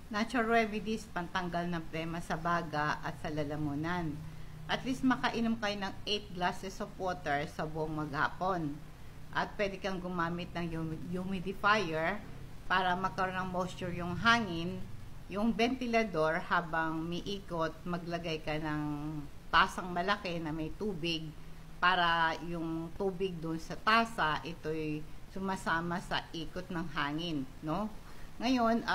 Natural remedies pantanggal ng plema sa baga at sa lalamunan. At least makainom kayo ng 8 glasses of water sa buong maghapon. At pwede kang gumamit ng humidifier para magkaroon ng moisture yung hangin. Yung ventilador, habang miikot, maglagay ka ng tasang malaki na may tubig para yung tubig doon sa tasa, ito'y sumasama sa ikot ng hangin, no? Ngayon,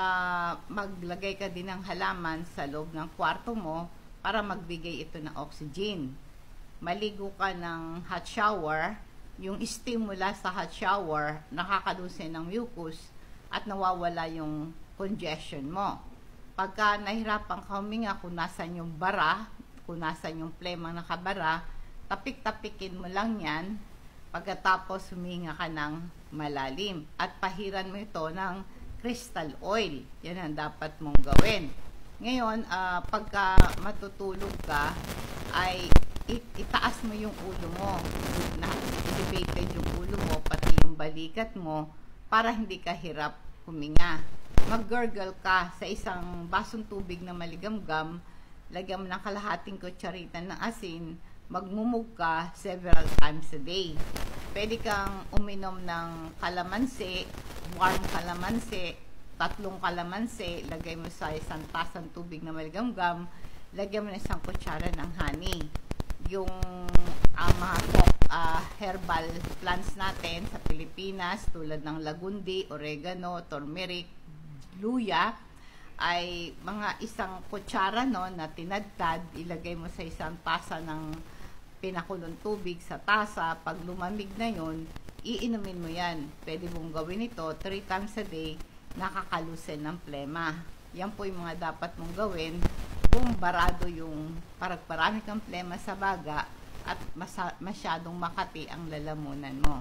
maglagay ka din ng halaman sa loob ng kwarto mo para magbigay ito ng oxygen. Maligo ka ng hot shower, yung steam mula sa hot shower, nakakadunsin ng mucus at nawawala yung congestion mo. Pagka nahirapan ka huminga, kung nasan yung bara, kung nasan yung plemang nakabara, tapik-tapikin mo lang yan, pagkatapos huminga ka ng malalim. At pahiran mo ito ng crystal oil. Yan ang dapat mong gawin. Ngayon, pagka matutulog ka, ay itaas mo yung ulo mo. Elevated yung ulo mo, pati yung balikat mo, para hindi ka hirap huminga. Mag-gurgle ka sa isang basong tubig na maligamgam, lagyan mo ng kalahating kutsarita ng asin, magmumug ka several times a day. Pwede kang uminom ng kalamansi, warm kalamansi, 3 kalamansi, lagay mo sa isang tasang tubig na maligamgam, lagyan mo ng isang kutsara ng honey. Yung mga herbal plants natin sa Pilipinas, tulad ng lagundi, oregano, turmeric, luya, ay mga isang kutsara na tinadtad, ilagay mo sa isang tasa ng pinakulong tubig sa tasa. Pag lumamig na yon, iinumin mo yan. Pwede mong gawin ito 3 times a day, nakakalusin ng plema. Yan po yung mga dapat mong gawin kung barado yung parang kang plema sa baga at masyadong makati ang lalamunan mo.